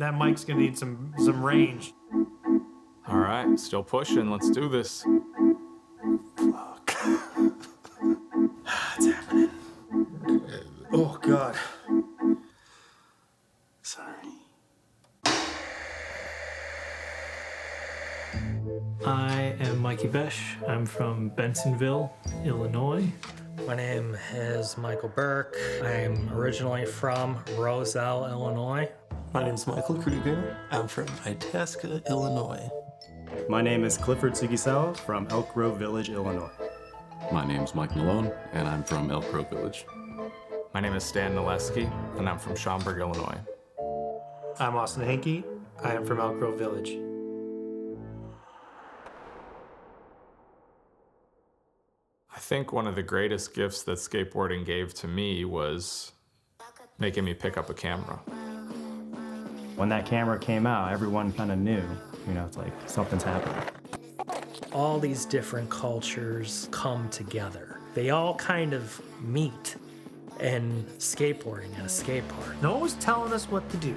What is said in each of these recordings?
that mic's gonna need some range. All right, still pushing. Let's do this. Fuck. It's happening. Oh, God. Sorry. I am Mikey Besch. I'm from Bensonville, Illinois. My name is Michael Burke. I'm originally from Roselle, Illinois. My name is Michael Kryger. I'm from Itasca, Illinois. My name is Clifford Sugisawa from Elk Grove Village, Illinois. My name's Mike Melone, and I'm from Elk Grove Village. My name is Nalewski, and I'm from Schaumburg, Illinois. I'm Austin Henke. I am from Elk Grove Village. I think one of the greatest gifts that skateboarding gave to me was making me pick up a camera. When that camera came out, everyone kind of knew, it's like something's happening. All these different cultures come together. They all kind of meet in skateboarding at a skate park. No one was telling us what to do.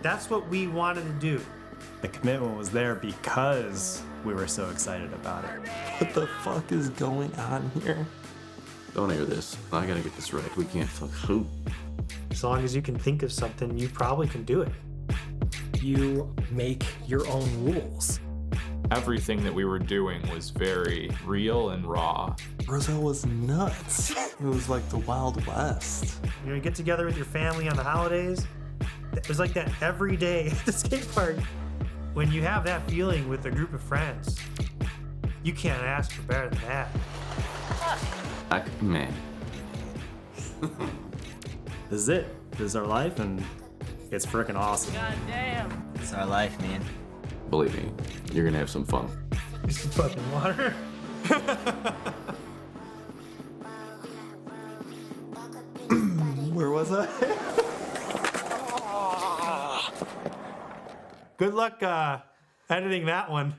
That's what we wanted to do. The commitment was there because we were so excited about it. What the fuck is going on here? Don't air this. I gotta get this right. We can't fuck who. As long as you can think of something, you probably can do it. You make your own rules. Everything that we were doing was very real and raw. Roselle was nuts. It was like the Wild West. You get together with your family on the holidays. It was like that every day at the skate park. When you have that feeling with a group of friends, you can't ask for better than that. Man. This is it. This is our life, and it's freaking awesome. God damn. It's our life, man. Believe me, you're gonna have some fun. It's the fucking water. Where was I? Good luck editing that one.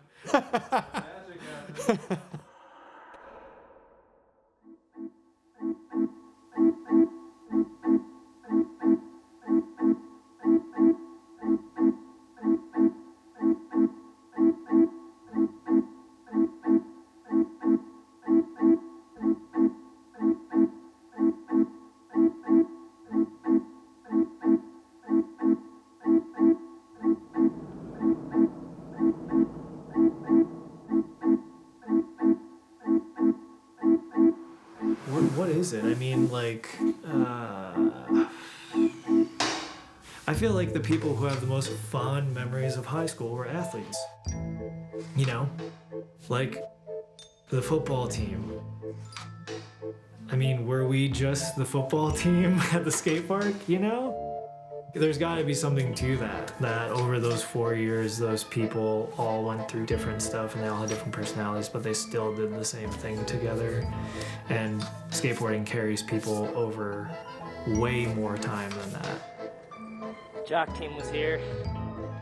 What is it? I mean, I feel like the people who have the most fond memories of high school were athletes. Like the football team. I mean, were we just the football team at the skate park, There's gotta be something to that over those 4 years, those people all went through different stuff and they all had different personalities, but they still did the same thing together. And skateboarding carries people over way more time than that. Jock team was here.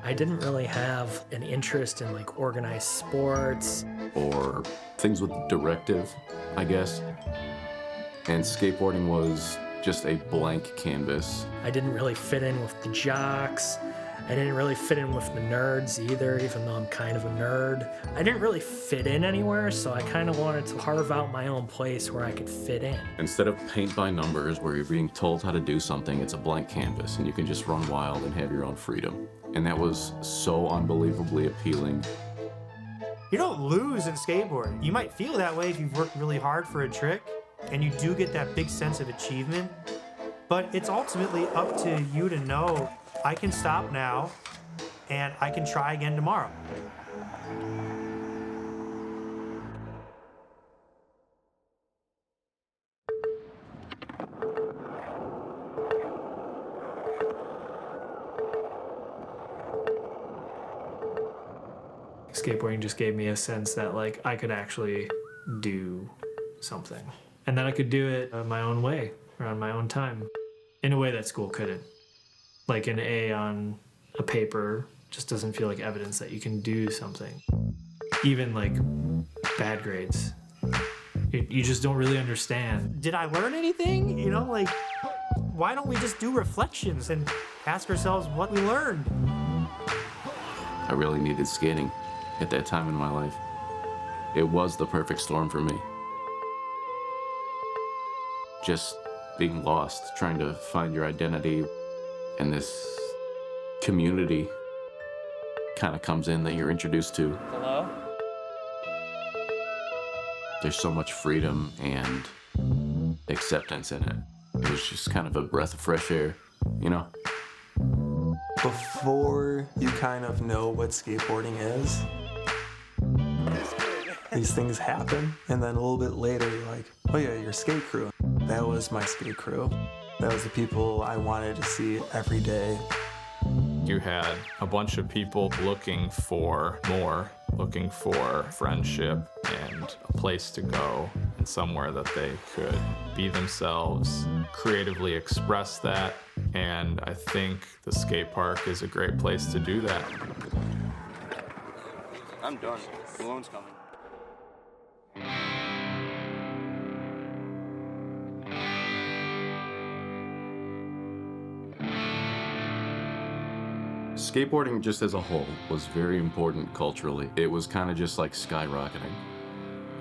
I didn't really have an interest in organized sports. Or things with directive, I guess. And skateboarding was just a blank canvas. I didn't really fit in with the jocks. I didn't really fit in with the nerds either, even though I'm kind of a nerd. I didn't really fit in anywhere, so I kind of wanted to carve out my own place where I could fit in. Instead of paint by numbers where you're being told how to do something, it's a blank canvas and you can just run wild and have your own freedom. And that was so unbelievably appealing. You don't lose in skateboarding. You might feel that way if you've worked really hard for a trick, and you do get that big sense of achievement, but it's ultimately up to you to know, I can stop now, and I can try again tomorrow. Skateboarding just gave me a sense that I could actually do something. And that I could do it my own way, or on my own time, in a way that school couldn't. Like an A on a paper just doesn't feel like evidence that you can do something. Even bad grades, you just don't really understand. Did I learn anything? why don't we just do reflections and ask ourselves what we learned? I really needed skating at that time in my life. It was the perfect storm for me. Just being lost, trying to find your identity, and this community kind of comes in that you're introduced to. Hello? There's so much freedom and acceptance in it. It was just kind of a breath of fresh air, you know? Before you kind of know what skateboarding is, these things happen, and then a little bit later you're like, oh yeah, your skate crew. That was my skate crew. That was the people I wanted to see every day. You had a bunch of people looking for more, looking for friendship and a place to go and somewhere that they could be themselves, creatively express that. And I think the skate park is a great place to do that. I'm done. Malone's coming. Skateboarding just as a whole was very important culturally. It was kind of just like skyrocketing.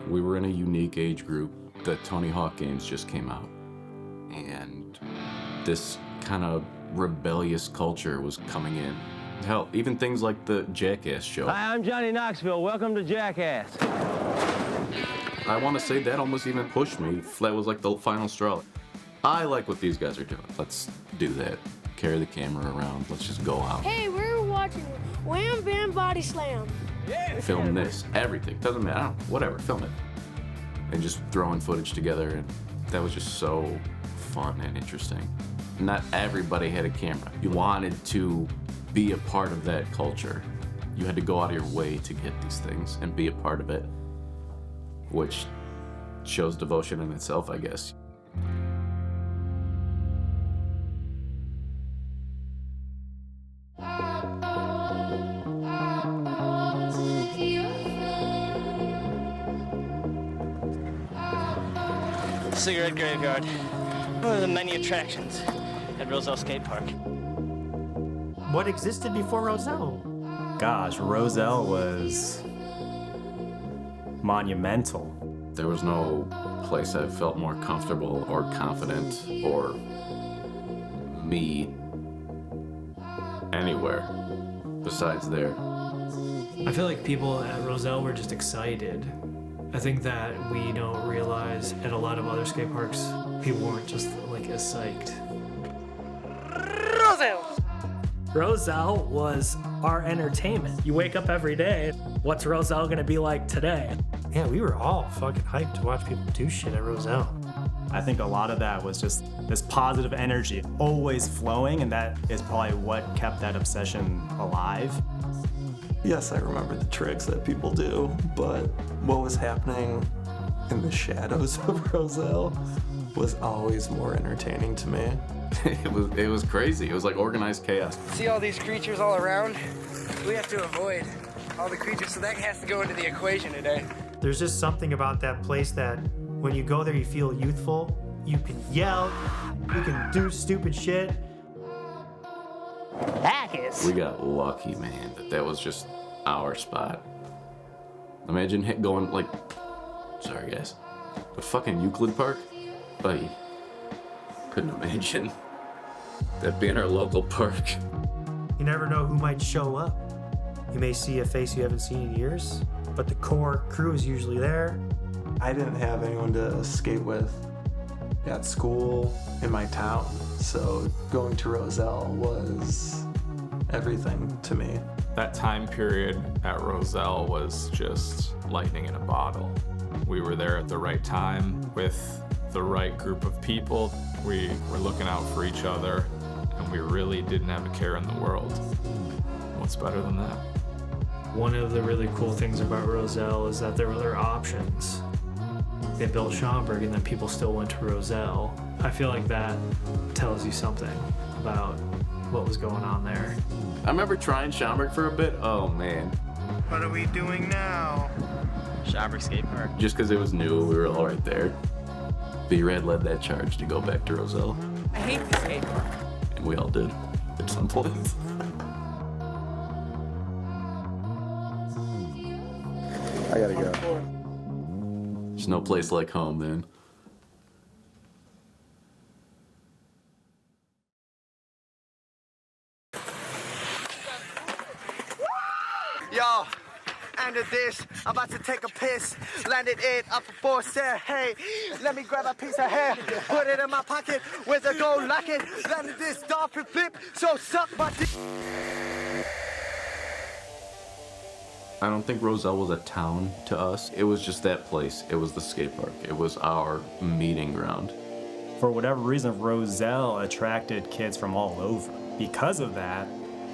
We were in a unique age group. The Tony Hawk games just came out. And this kind of rebellious culture was coming in. Hell, even things like the Jackass show. Hi, I'm Johnny Knoxville. Welcome to Jackass. I want to say that almost even pushed me. That was like the final straw. I like what these guys are doing. Let's do that. Carry the camera around. Let's just go out. Hey, we're watching Wham Bam Body Slam. Film this, everything. Doesn't matter. Whatever, film it. And just throwing footage together. And that was just so fun and interesting. Not everybody had a camera. You wanted to be a part of that culture. You had to go out of your way to get these things and be a part of it, which shows devotion in itself, I guess. Cigarette graveyard. One of the many attractions at Roselle Skate Park. What existed before Roselle? Gosh, Roselle was monumental. There was no place I felt more comfortable or confident or me anywhere besides there. I feel like people at Roselle were just excited. I think that we don't realize at a lot of other skate parks, people weren't just like as psyched. Roselle was our entertainment. You wake up every day, what's Roselle gonna be like today? Yeah, we were all fucking hyped to watch people do shit at Roselle. I think a lot of that was just this positive energy always flowing, and that is probably what kept that obsession alive. Yes, I remember the tricks that people do, but what was happening in the shadows of Roselle was always more entertaining to me. It was crazy. It was like organized chaos. See all these creatures all around? We have to avoid all the creatures, so that has to go into the equation today. There's just something about that place that when you go there, you feel youthful. You can yell, you can do stupid shit. We got lucky, man, that was just our spot. Imagine going like, sorry guys, the fucking Euclid Park? Like, couldn't imagine that being our local park. You never know who might show up. You may see a face you haven't seen in years, but the core crew is usually there. I didn't have anyone to skate with at school in my town, so going to Roselle was everything to me. That time period at Roselle was just lightning in a bottle. We were there at the right time with the right group of people. We were looking out for each other, and we really didn't have a care in the world. What's better than that? One of the really cool things about Roselle is that there were other options. They built Schaumburg and then people still went to Roselle. I feel like that tells you something about what was going on there. I remember trying Schaumburg for a bit. Oh man. What are we doing now? Schaumburg Skate Park. Just because it was new, we were all right there. B-Rad led that charge to go back to Roselle. I hate the skate park. And we all did at some point. I gotta go. There's no place like home, then. Yo, under this, I'm about to take a piss. Landed it up for sale. Hey, let me grab a piece of hair, put it in my pocket with a gold locket. Landed this dolphin flip, so suck my dick. I don't think Roselle was a town to us. It was just that place. It was the skate park. It was our meeting ground. For whatever reason, Roselle attracted kids from all over. Because of that,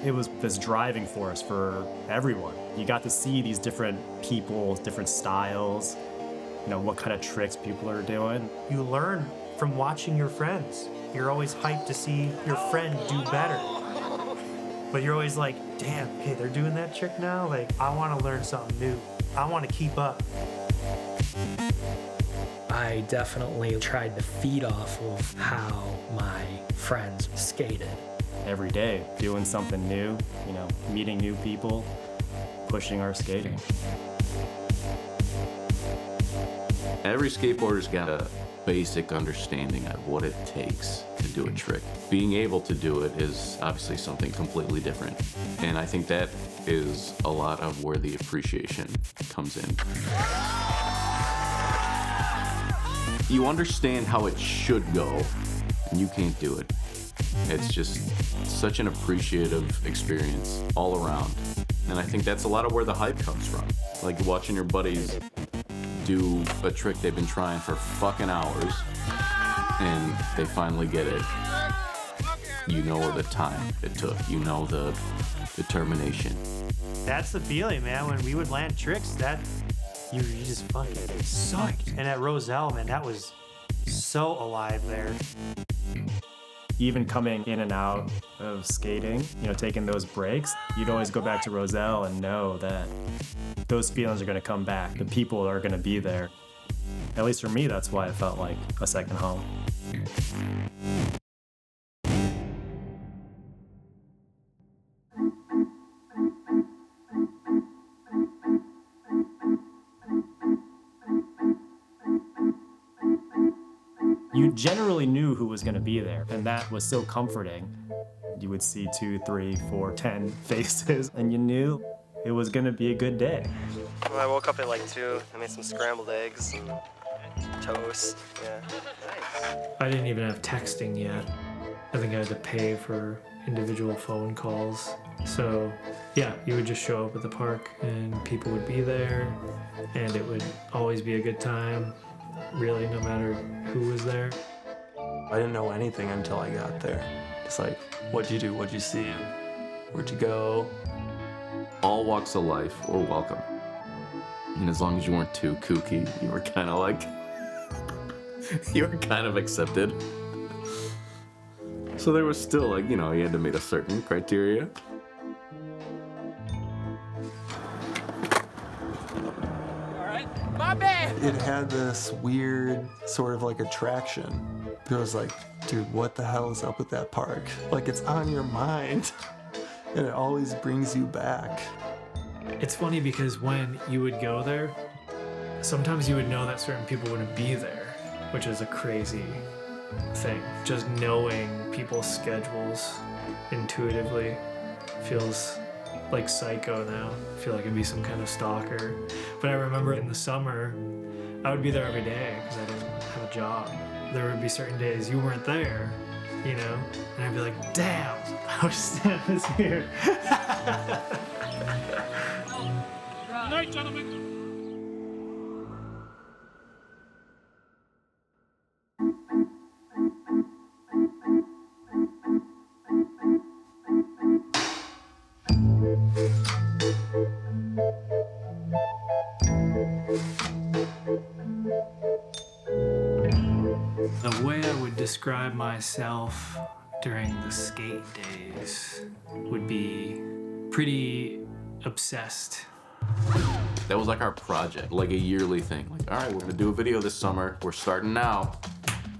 it was this driving force for everyone. You got to see these different people, different styles, you know, what kind of tricks people are doing. You learn from watching your friends. You're always hyped to see your friend do better. But you're always like, damn, okay, they're doing that trick now? Like, I want to learn something new. I want to keep up. I definitely tried to feed off of how my friends skated. Every day, doing something new, you know, meeting new people, pushing our skating. Every skateboarder's got a basic understanding of what it takes to do a trick. Being able to do it is obviously something completely different. And I think that is a lot of where the appreciation comes in. You understand how it should go, and you can't do it. It's just such an appreciative experience all around. And I think that's a lot of where the hype comes from. Like watching your buddies do a trick they've been trying for fucking hours, and they finally get it. You know the time it took. You know the determination. That's the feeling, man. When we would land tricks, that you just fucking sucked. And at Roselle, man, that was so alive there. Even coming in and out of skating, you know, taking those breaks, you'd always go back to Roselle and know that those feelings are going to come back. The people are going to be there. At least for me, that's why it felt like a second home. You generally knew who was going to be there, and that was so comforting. You would see 2, 3, 4, 10 faces, and you knew it was going to be a good day. Well, I woke up at like 2. I made some scrambled eggs, toast. Yeah. Nice. I didn't even have texting yet. I think I had to pay for individual phone calls. So yeah, you would just show up at the park and people would be there, and it would always be a good time, really, no matter who was there. I didn't know anything until I got there. It's like, what'd you do? What'd you see? Where'd you go? All walks of life were welcome. And as long as you weren't too kooky, you were kind of like, you were kind of accepted. So there was still like, you know, you had to meet a certain criteria. It had this weird sort of like attraction. It was like, dude, what the hell is up with that park? Like, it's on your mind, and it always brings you back. It's funny because when you would go there, sometimes you would know that certain people wouldn't be there, which is a crazy thing. Just knowing people's schedules intuitively feels like psycho now. I feel like I'd be some kind of stalker. But I remember in the summer, I would be there every day because I didn't have a job. There would be certain days you weren't there, you know? And I'd be like, damn, I wish Stan was here. Good night, gentlemen. The way I would describe myself during the skate days would be pretty obsessed. That was like our project, like a yearly thing. Like, all right, we're gonna do a video this summer. We're starting now.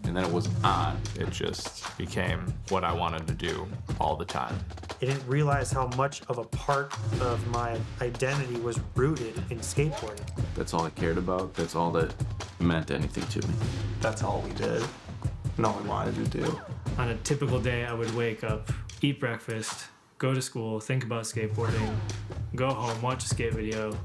and then it was on. It just became what I wanted to do all the time. I didn't realize how much of a part of my identity was rooted in skateboarding. That's all I cared about. That's all that meant anything to me. That's all we did and all we wanted to do. On a typical day, I would wake up, eat breakfast, go to school, think about skateboarding, go home, watch a skate video,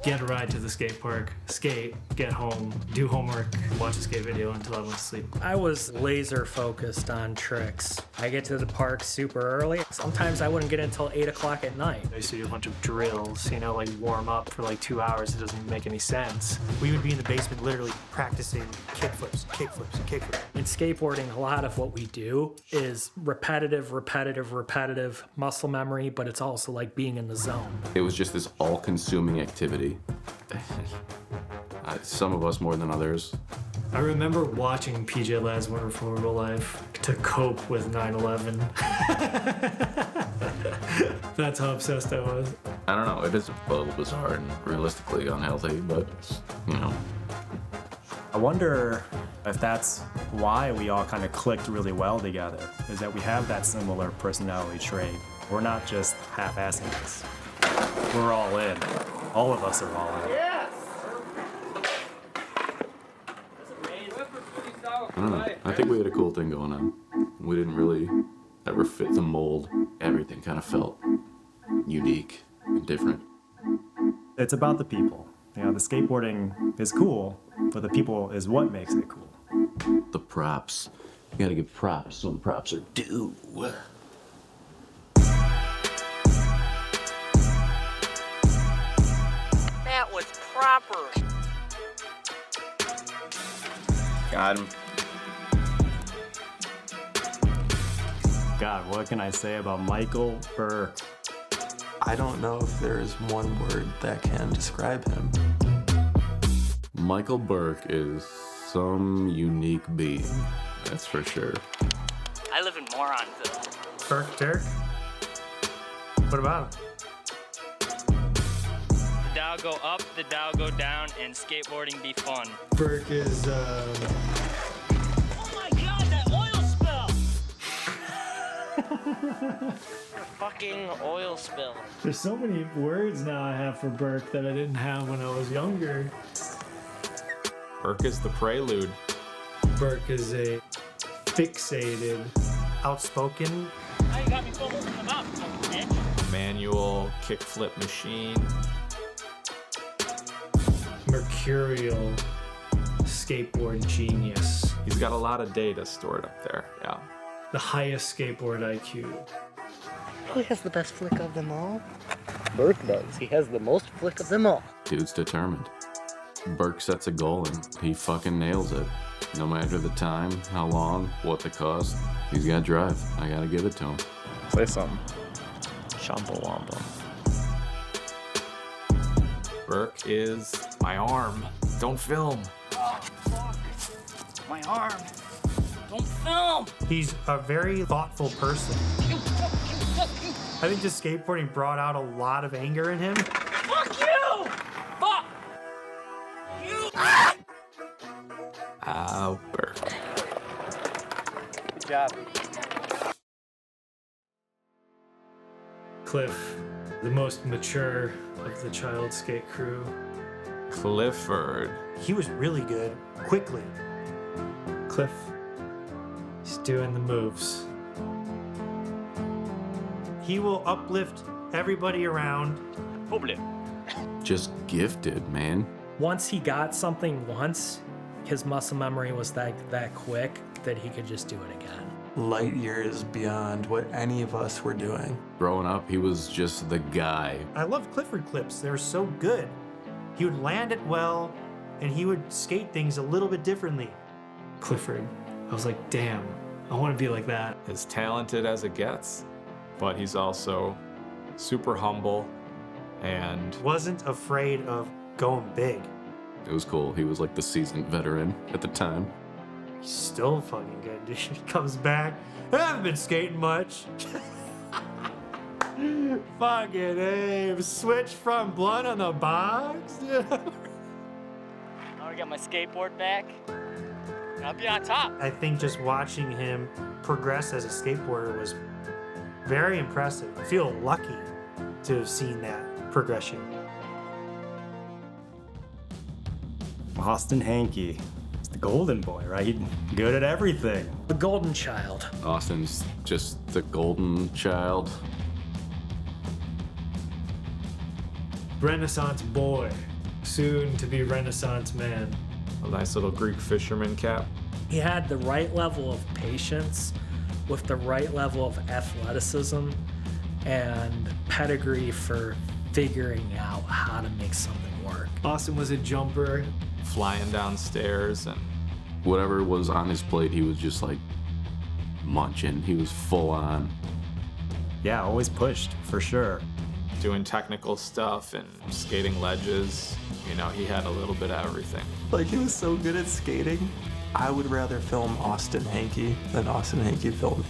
get a ride to the skate park, skate, get home, do homework, watch a skate video until I went to sleep. I was laser focused on tricks. I get to the park super early. Sometimes I wouldn't get in until 8 o'clock at night. I used to do a bunch of drills, you know, like warm up for like 2 hours. It doesn't make any sense. We would be in the basement literally practicing kickflips, kickflips, and kickflips. In skateboarding, a lot of what we do is repetitive muscle memory, but it's also like being in the zone. It was just this all-consuming activity. Some of us more than others. I remember watching PJ Ladd's Wonderful Real Life to cope with 9/11. That's how obsessed I was. I don't know, it is a little bizarre and realistically unhealthy, but, you know. I wonder if that's why we all kind of clicked really well together, is that we have that similar personality trait. We're not just half-assing this. We're all in. All of us are all in. I don't know. I think we had a cool thing going on. We didn't really ever fit the mold. Everything kind of felt unique and different. It's about the people. You know, the skateboarding is cool, but the people is what makes it cool. The props. You gotta give props when props are due. That was proper. Got him. God, what can I say about Michael Burke? I don't know if there is one word that can describe him. Michael Burke is some unique being, that's for sure. I live in Moronville. Burke Dirk? What about him? The Dow go up, the Dow go down, and skateboarding be fun. Burke is, Oh my god, that oil spill! Fucking oil spill. There's so many words now I have for Burke that I didn't have when I was younger. Burke is the prelude. Burke is a fixated, outspoken. Now you got me full moving them up, bitch. Manual kickflip machine. mercurial skateboard genius. He's got a lot of data stored up there, yeah. The highest skateboard IQ. Who has the best flick of them all? Burke does. He has the most flick of them all. Dude's determined. Burke sets a goal and he fucking nails it. No matter the time, how long, what the cost, he's got drive. I gotta give it to him. Say something. Shamba Wamba. Burke is my arm. Don't film. Oh, fuck. My arm. Don't film. He's a very thoughtful person. I think just skateboarding brought out a lot of anger in him. Fuck you! Fuck! You! Ah, Burke. Good job. Cliff, the most mature of the child skate crew. Clifford. He was really good, quickly. Cliff, he's doing the moves. He will uplift everybody around. Just gifted, man. Once he got something once, his muscle memory was that quick that he could just do it again. Light years beyond what any of us were doing. Growing up, he was just the guy. I love Clifford clips. They were so good. He would land it well, and he would skate things a little bit differently. Clifford, I was like, damn, I want to be like that. As talented as it gets, but he's also super humble and Wasn't afraid of going big. It was cool. He was like the seasoned veteran at the time. He's still fucking good, dude. He comes back. I haven't been skating much. Fucking Abe. Switch from blunt on the box. I got my skateboard back. I'll be on top. I think just watching him progress as a skateboarder was very impressive. I feel lucky to have seen that progression. Austin Henke. He's the golden boy, right? Good at everything. The golden child. Austin's just the golden child. Renaissance boy, soon to be Renaissance man. A nice little Greek fisherman cap. He had the right level of patience with the right level of athleticism and pedigree for figuring out how to make something work. Austin was a jumper. Flying downstairs and Whatever was on his plate, he was just like munching. He was full on. Yeah, always pushed, for sure. doing technical stuff and skating ledges. You know, he had a little bit of everything. Like, he was so good at skating. I would rather film Austin Henke than Austin Henke film me.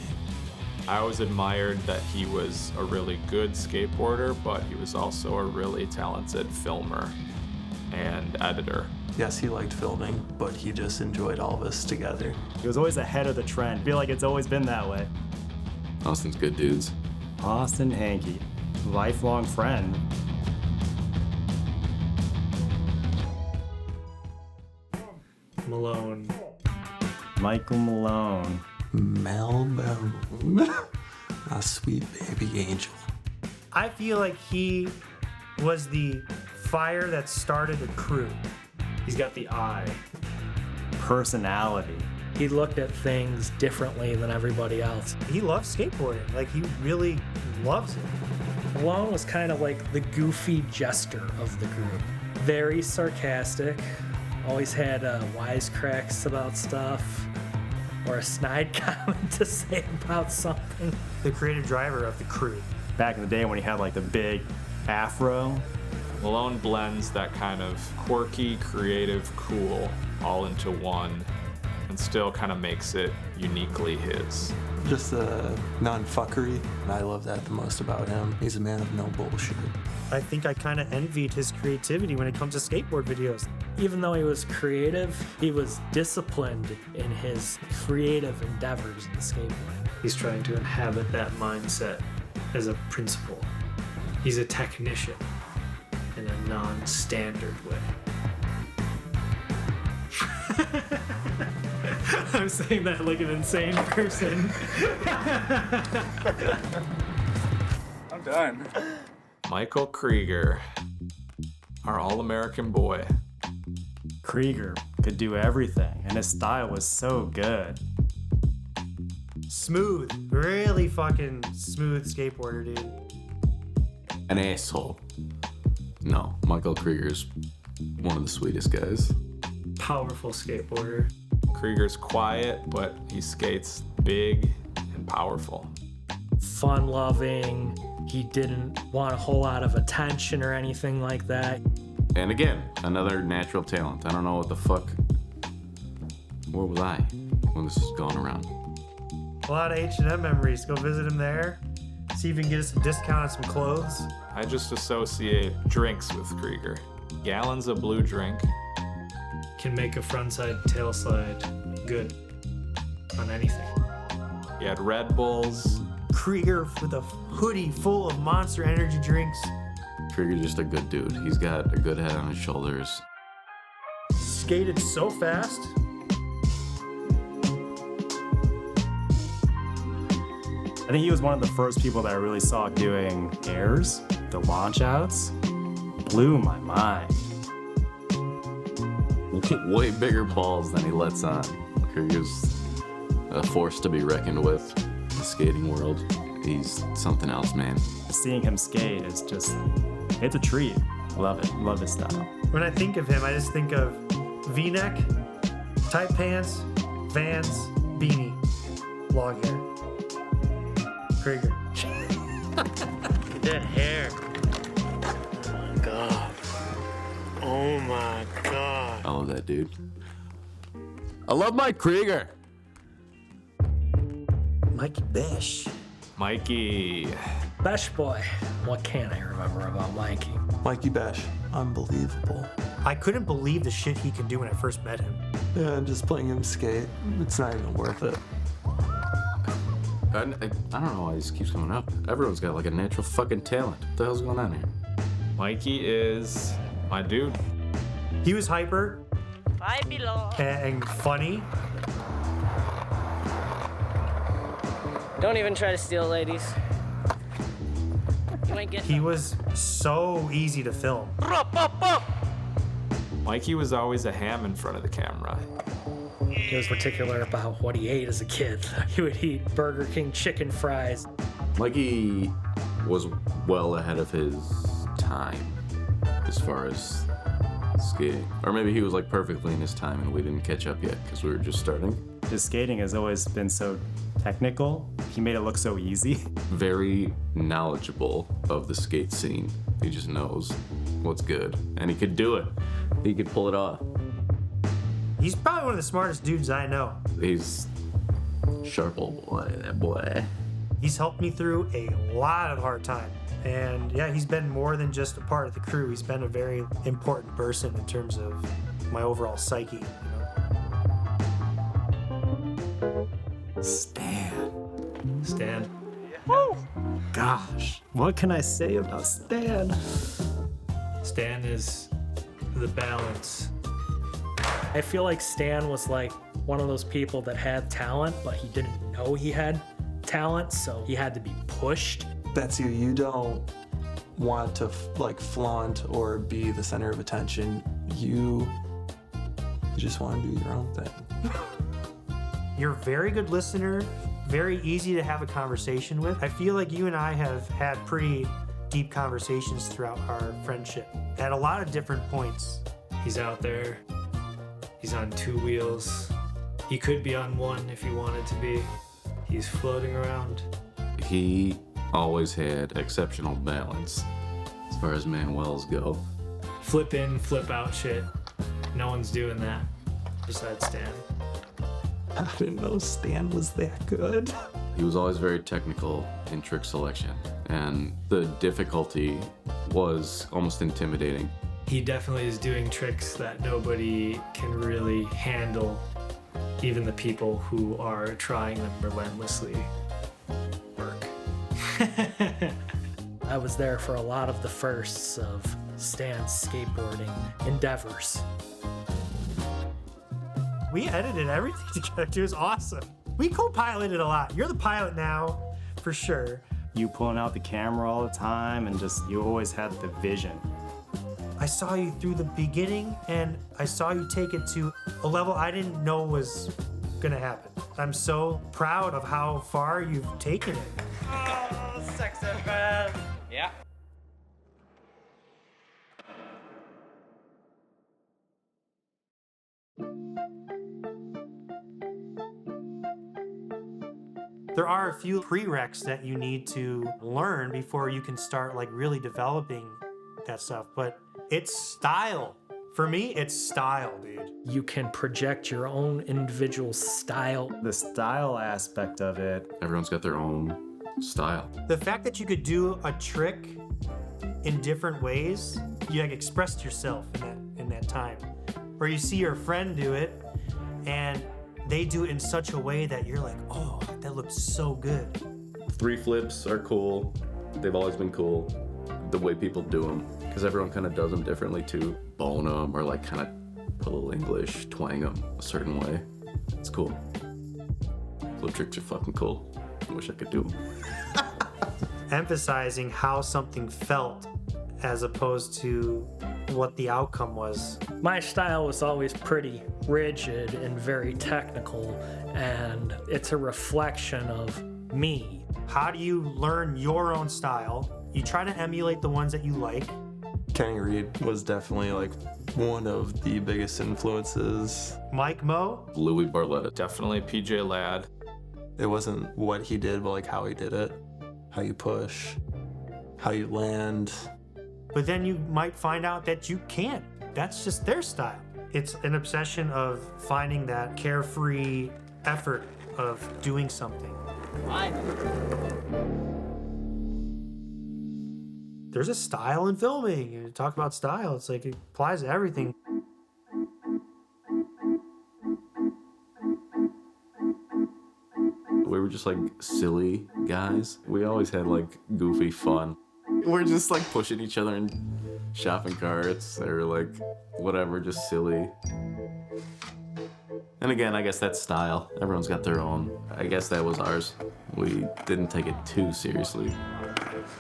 I always admired that he was a really good skateboarder, but he was also a really talented filmer and editor. Yes, he liked filming, but he just enjoyed all of us together. He was always ahead of the trend. I feel like it's always been that way. Austin's good dudes. Austin Henke, lifelong friend. Melone. Michael Melone. Melone. A sweet baby angel. I feel like he was the fire that started a crew. He's got the eye. Personality. He looked at things differently than everybody else. He loves skateboarding. Like, he really loves it. Melone was kind of like the goofy jester of the group. Very sarcastic, always had wisecracks about stuff, or a snide comment to say about something. The creative driver of the crew. Back in the day when he had like the big afro. Melone blends that kind of quirky, creative, cool all into one and still kind of makes it uniquely his. Just a non-fuckery. I love that the most about him. He's a man of no bullshit. I think I kind of envied his creativity when it comes to skateboard videos. Even though he was creative, he was disciplined in his creative endeavors in skateboarding. He's trying to inhabit that mindset as a principal. He's a technician in a non-standard way. I'm saying that like an insane person. I'm done. Michael Kryger, our All-American boy. Kryger could do everything, and his style was so good. Smooth. Really fucking smooth skateboarder, dude. An asshole. No, Michael Kryger's one of the sweetest guys. Powerful skateboarder. Kryger's quiet, but he skates big and powerful. Fun-loving. He didn't want a whole lot of attention or anything like that. And again, another natural talent. I don't know what the fuck. Where was I when this was going around? A lot of H&M memories. Go visit him there. See if you can get us a discount on some clothes. I just associate drinks with Kryger. Gallons of blue drink. Can make a frontside tail slide good on anything. He had Red Bulls. Kryger with a hoodie full of Monster Energy drinks. Kryger's just a good dude. He's got a good head on his shoulders. Skated so fast. I think he was one of the first people that I really saw doing airs, the launch outs. Blew my mind. Way bigger balls than he lets on. Kryger's a force to be reckoned with in the skating world. He's something else, man. Seeing him skate is just, it's a treat. Love it. Love his style. When I think of him, I just think of V-neck, tight pants, Vans, beanie, long hair. Kryger. That hair. Oh my god. Oh my god. I love that dude. I love Mike Kryger. Mikey Besch. Mikey. Besch boy. What can I remember about Mikey? Mikey Besch, unbelievable. I couldn't believe the shit he could do when I first met him. Yeah, and just playing him skate, it's not even worth it. I don't know why this keeps coming up. Everyone's got like a natural fucking talent. What the hell's going on here? Mikey is my dude. He was hyper I belong. and funny. Don't even try to steal, ladies. You ain't getting He was so easy to film. Mikey was always a ham in front of the camera. He was particular about what he ate as a kid. He would eat Burger King chicken fries. Mikey was well ahead of his time as far as skating. Or maybe he was like perfectly in his time and we didn't catch up yet because we were just starting. His skating has always been so technical. He made it look so easy. Very knowledgeable of the skate scene. He just knows what's good. And he could do it. He could pull it off. He's probably one of the smartest dudes I know. He's sharp old boy, that boy. He's helped me through a lot of hard times. And yeah, he's been more than just a part of the crew. He's been a very important person in terms of my overall psyche, you know? Stan. Gosh, what can I say about Stan? Stan is the balance. I feel like Stan was like one of those people that had talent, but he didn't know he had talent, so he had to be pushed. That's you. You don't want to like flaunt or be the center of attention. You just want to do your own thing. You're a very good listener, very easy to have a conversation with. I feel like you and I have had pretty deep conversations throughout our friendship at a lot of different points. He's out there. He's on two wheels. He could be on one if he wanted to be. He's floating around. He always had exceptional balance as far as Manuels go. Flip in, flip out shit. No one's doing that besides Stan. I didn't know Stan was that good. He was always very technical in trick selection, and the difficulty was almost intimidating. He definitely is doing tricks that nobody can really handle, even the people who are trying them relentlessly. Burke. I was there for a lot of the firsts of Stan's skateboarding endeavors. We edited everything together, too. It was awesome. We co-piloted a lot. You're the pilot now, for sure. You pulling out the camera all the time and just, you always had the vision. I saw you through the beginning, and I saw you take it to a level I didn't know was gonna happen. I'm so proud of how far you've taken it. Oh, sex man. Yeah. There are a few prereqs that you need to learn before you can start like really developing that stuff, but it's style. For me, it's style, dude. You can project your own individual style. The style aspect of it. Everyone's got their own style. The fact that you could do a trick in different ways, you like expressed yourself in that time. Or you see your friend do it and they do it in such a way that you're like, oh, that looks so good. 3 flips are cool. They've always been cool. The way people do them, because everyone kind of does them differently too. Bone them or like kind of put a little English, twang them a certain way. It's cool. Flip tricks are fucking cool. I wish I could do them. Emphasizing how something felt as opposed to what the outcome was. My style was always pretty rigid and very technical, and it's a reflection of me. How do you learn your own style? You try to emulate the ones that you like. Kenny Reed was definitely like one of the biggest influences. Mike Moe? Louis Barletta. Definitely PJ Ladd. It wasn't what he did, but like how he did it. How you push, how you land. But then you might find out that you can't. That's just their style. It's an obsession of finding that carefree effort of doing something. There's a style in filming. You talk about style, it's like it applies to everything. We were just like silly guys. We always had like goofy fun. We're just like pushing each other in shopping carts or like whatever, just silly. And again, I guess that's style. Everyone's got their own. I guess that was ours. We didn't take it too seriously.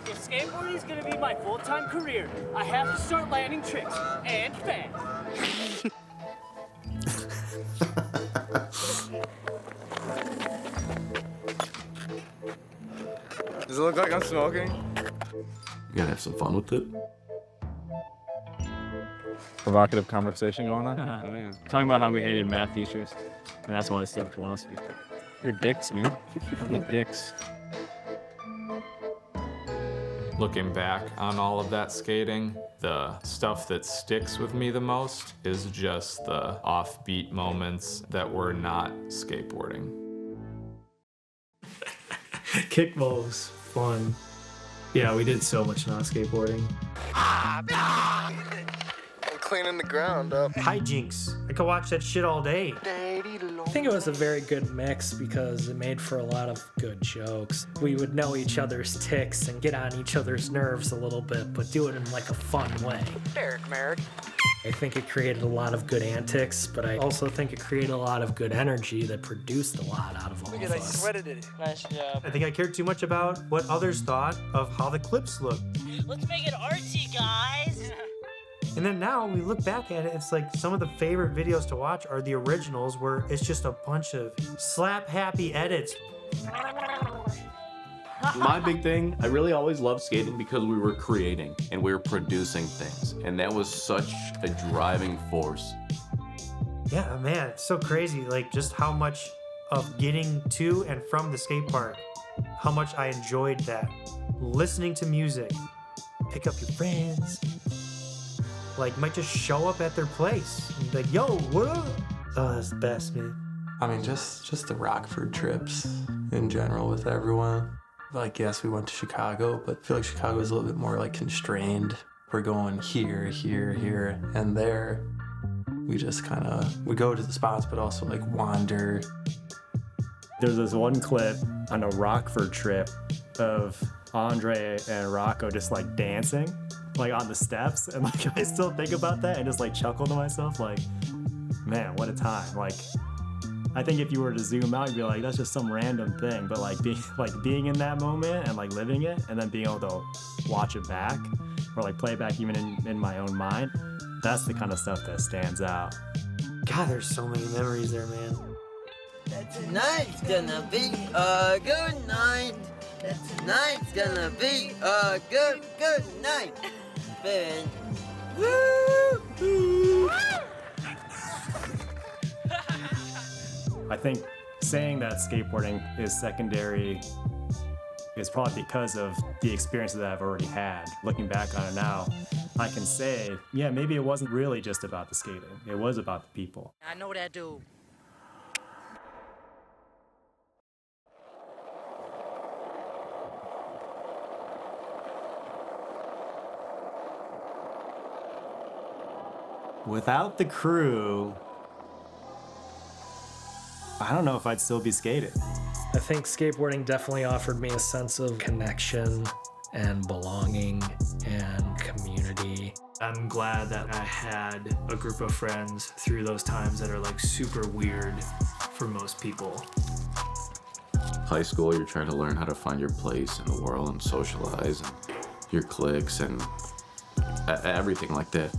If skateboarding is gonna be my full-time career, I have to start landing tricks, and fast. Does it look like I'm smoking? You gotta have some fun with it. Provocative conversation going on? Oh, yeah. Talking about how we hated math teachers. And that's why I stuck to philosophy. You're dicks, man. You're dicks. Looking back on all of that skating, the stuff that sticks with me the most is just the offbeat moments that were not skateboarding. Kickballs, fun. Yeah, we did so much not skateboarding. I'm cleaning the ground up. Hijinks. I could watch that shit all day. I think it was a very good mix because it made for a lot of good jokes. We would know each other's tics and get on each other's nerves a little bit, but do it in like a fun way. Merrick. I think it created a lot of good antics, but I also think it created a lot of good energy that produced a lot out of all of I us. sweated it. Nice job. I think I cared too much about what others thought of how the clips looked. Let's make it artsy, guys. And then now we look back at it, it's like some of the favorite videos to watch are the originals where it's just a bunch of slap-happy edits. My big thing, I really always loved skating because we were creating and we were producing things. And that was such a driving force. Yeah, man, it's so crazy, like just how much of getting to and from the skate park, how much I enjoyed that. Listening to music, pick up your friends, like might just show up at their place and be like, yo, what up? Oh, that's the best, man. I mean, just the Rockford trips in general with everyone. Like, yes, we went to Chicago, but I feel like Chicago is a little bit more like constrained. We're going here, here, here, and there. We just kind of, we go to the spots, but also like wander. There's this one clip on a Rockford trip of Andre and Rocco just like dancing, like on the steps. And like, I still think about that and just like chuckle to myself, like, man, what a time. Like, I think if you were to zoom out, you'd be like, that's just some random thing. But like being in that moment and like living it and then being able to watch it back or like play it back even in my own mind, that's the kind of stuff that stands out. God, there's so many memories there, man. Tonight's gonna be a good night. Tonight's gonna be a good night. Ben. Woo! I think saying that skateboarding is secondary is probably because of the experiences that I've already had. Looking back on it now, I can say, yeah, maybe it wasn't really just about the skating. It was about the people. I know that dude. Without the crew, I don't know if I'd still be skating. I think skateboarding definitely offered me a sense of connection and belonging and community. I'm glad that I had a group of friends through those times that are like super weird for most people. High school, you're trying to learn how to find your place in the world and socialize and your cliques and everything like that.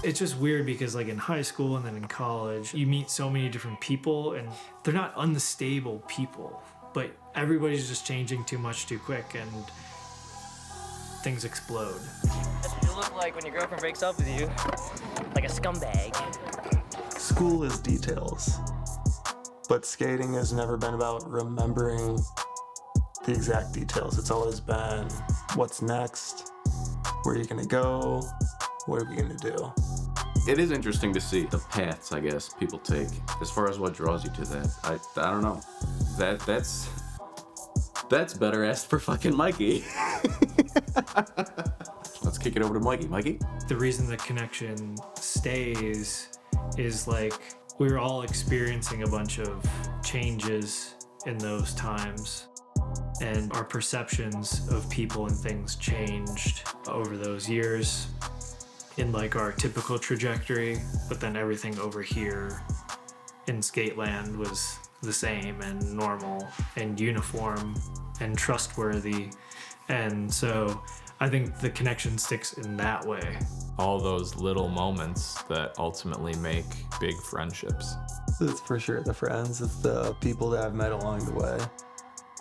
It's just weird because like in high school and then in college, you meet so many different people and they're not unstable people, but everybody's just changing too much too quick and things explode. That's what you look like when your girlfriend breaks up with you. Like a scumbag. School is details, but skating has never been about remembering the exact details. It's always been what's next, where are you gonna go, what are we gonna do? It is interesting to see the paths, I guess, people take as far as what draws you to that. I don't know. That's better asked for fucking Mikey. Let's kick it over to Mikey. Mikey? The reason the connection stays is like we were all experiencing a bunch of changes in those times, and our perceptions of people and things changed over those years in like our typical trajectory, but then everything over here in Skateland was the same and normal and uniform and trustworthy. And so I think the connection sticks in that way. All those little moments that ultimately make big friendships. It's for sure the friends. It's the people that I've met along the way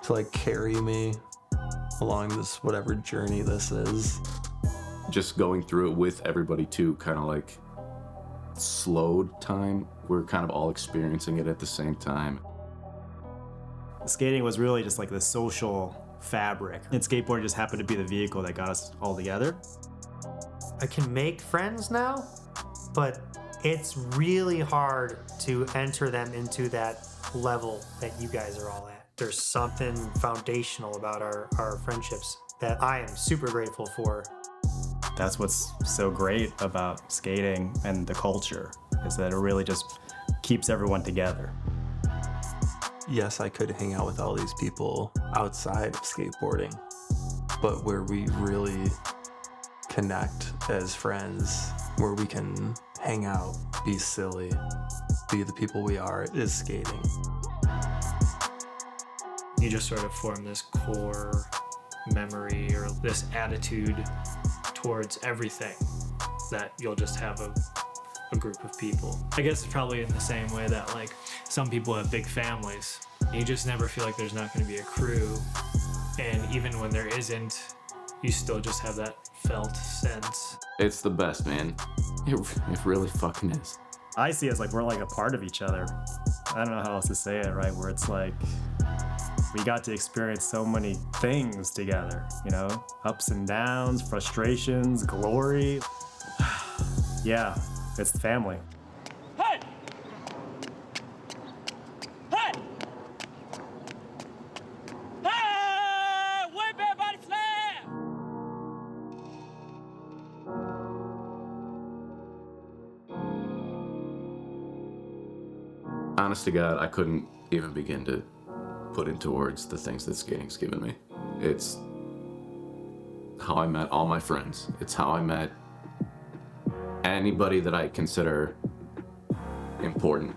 to like carry me along this whatever journey this is. Just going through it with everybody too, kind of like slowed time. We're kind of all experiencing it at the same time. Skating was really just like the social fabric, and skateboarding just happened to be the vehicle that got us all together. I can make friends now, but it's really hard to enter them into that level that you guys are all at. There's something foundational about our friendships that I am super grateful for. That's what's so great about skating and the culture, is that it really just keeps everyone together. Yes, I could hang out with all these people outside of skateboarding, but where we really connect as friends, where we can hang out, be silly, be the people we are, is skating. You just sort of form this core memory or this attitude towards everything that you'll just have a group of people. I guess it's probably in the same way that like some people have big families. You just never feel like there's not going to be a crew, and even when there isn't, you still just have that felt sense. It's the best, man. It really fucking is. I see it as like we're like a part of each other. I don't know how else to say it, right? Where it's like we got to experience so many things together, you know? Ups and downs, frustrations, glory. Yeah, it's the family. Hey! Hey! Hey! Whip everybody slam! Honest to God, I couldn't even begin to put into words the things that skating's given me. It's how I met all my friends. It's how I met anybody that I consider important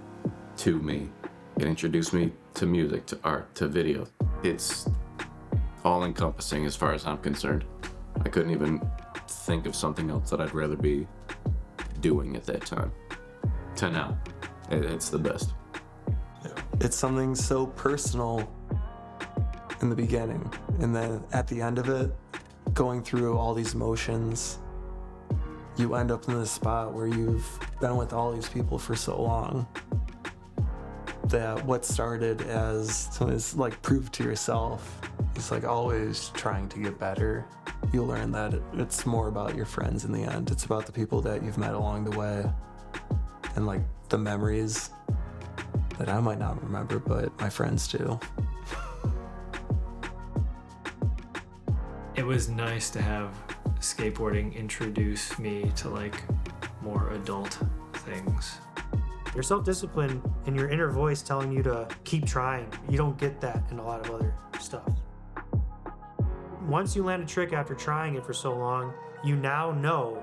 to me. It introduced me to music, to art, to video. It's all-encompassing as far as I'm concerned. I couldn't even think of something else that I'd rather be doing at that time. To now, it's the best. It's something so personal in the beginning, and then at the end of it, going through all these motions, you end up in this spot where you've been with all these people for so long that what started as like prove to yourself is like always trying to get better. You learn that it's more about your friends in the end. It's about the people that you've met along the way and like the memories that I might not remember, but my friends do. It was nice to have skateboarding introduce me to like more adult things. Your self-discipline and your inner voice telling you to keep trying. You don't get that in a lot of other stuff. Once you land a trick after trying it for so long, you now know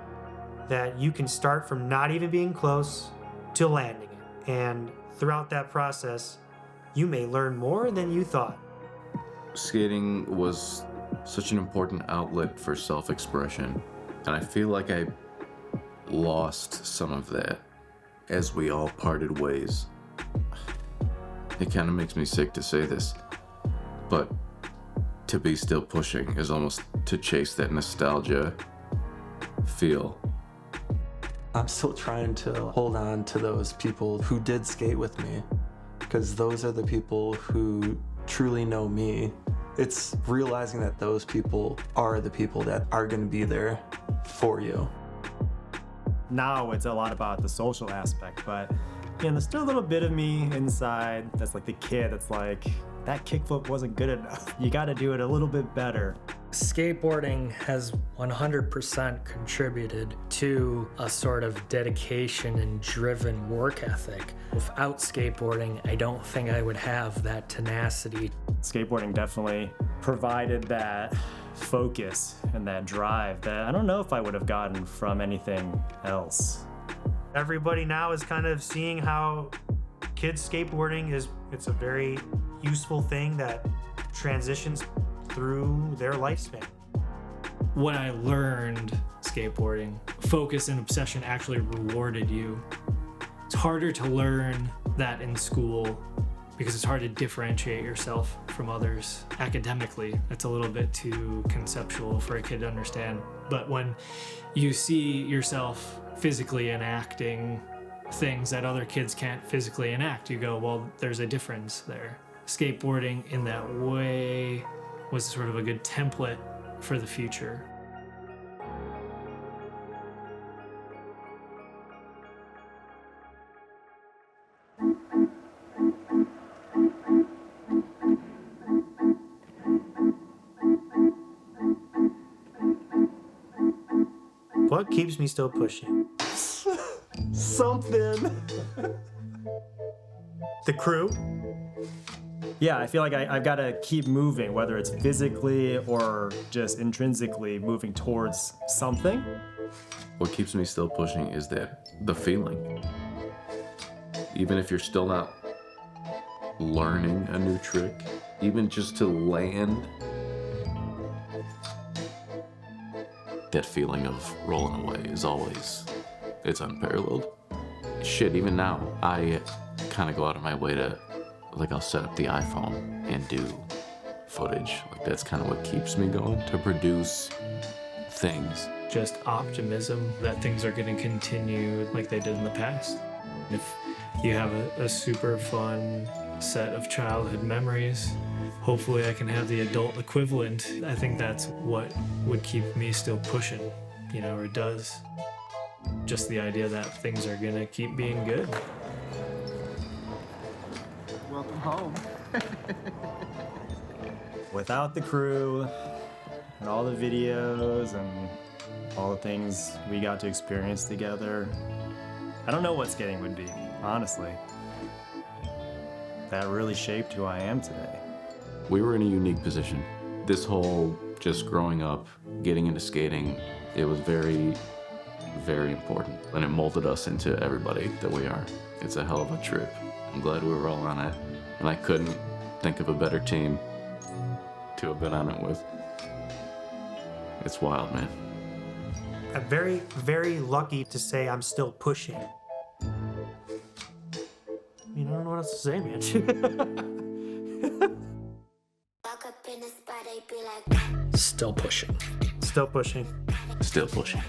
that you can start from not even being close to landing it. And throughout that process, you may learn more than you thought. Skating was such an important outlet for self-expression, and I feel like I lost some of that as we all parted ways. It kind of makes me sick to say this, but to be still pushing is almost to chase that nostalgia feel. I'm still trying to hold on to those people who did skate with me, because those are the people who truly know me. It's realizing that those people are the people that are going to be there for you. Now it's a lot about the social aspect, but there's still a little bit of me inside that's like the kid that's like, that kickflip wasn't good enough. You got to do it a little bit better. Skateboarding has 100% contributed to a sort of dedication and driven work ethic. Without skateboarding, I don't think I would have that tenacity. Skateboarding definitely provided that focus and that drive that I don't know if I would have gotten from anything else. Everybody now is kind of seeing how kids skateboarding it's a very useful thing that transitions through their lifespan. When I learned skateboarding, focus and obsession actually rewarded you. It's harder to learn that in school because it's hard to differentiate yourself from others academically. It's a little bit too conceptual for a kid to understand. But when you see yourself physically enacting things that other kids can't physically enact, you go, well, there's a difference there. Skateboarding in that way was sort of a good template for the future. What keeps me still pushing? Something. The crew? Yeah, I feel like I've got to keep moving, whether it's physically or just intrinsically moving towards something. What keeps me still pushing is that the feeling. Even if you're still not learning a new trick, even just to land, that feeling of rolling away is always, it's unparalleled. Shit, even now, I kind of go out of my way to, like, I'll set up the iPhone and do footage. Like, that's kind of what keeps me going, to produce things. Just optimism that things are going to continue like they did in the past. If you have a super fun set of childhood memories, hopefully I can have the adult equivalent. I think that's what would keep me still pushing, you know, or does. Just the idea that things are going to keep being good. Welcome home. Without the crew and all the videos and all the things we got to experience together, I don't know what skating would be, honestly. That really shaped who I am today. We were in a unique position. This whole just growing up, getting into skating, it was very, very important. And it molded us into everybody that we are. It's a hell of a trip. I'm glad we were all on it. And I couldn't think of a better team to have been on it with. It's wild, man. I'm very, very lucky to say I'm still pushing. I mean, I don't know what else to say, man. Still pushing. Still pushing. Still pushing.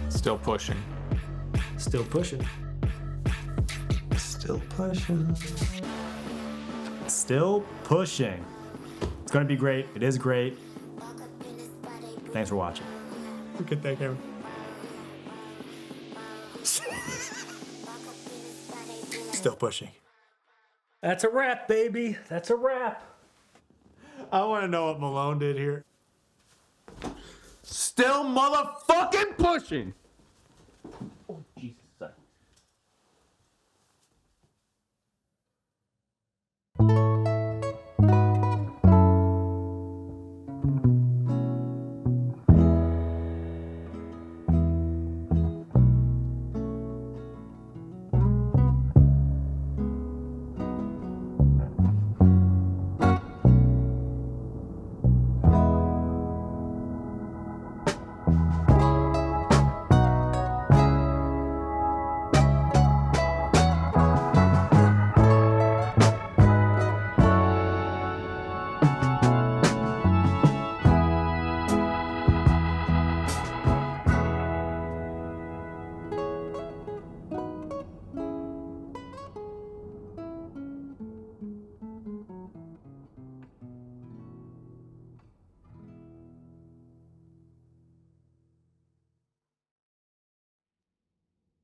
Still pushing. Still pushing. Still pushing. Still pushing. It's gonna be great. It is great. Thanks for watching. Look at that camera. Still pushing. That's a wrap, baby. That's a wrap. I want to know what Melone did here. Still motherfucking pushing!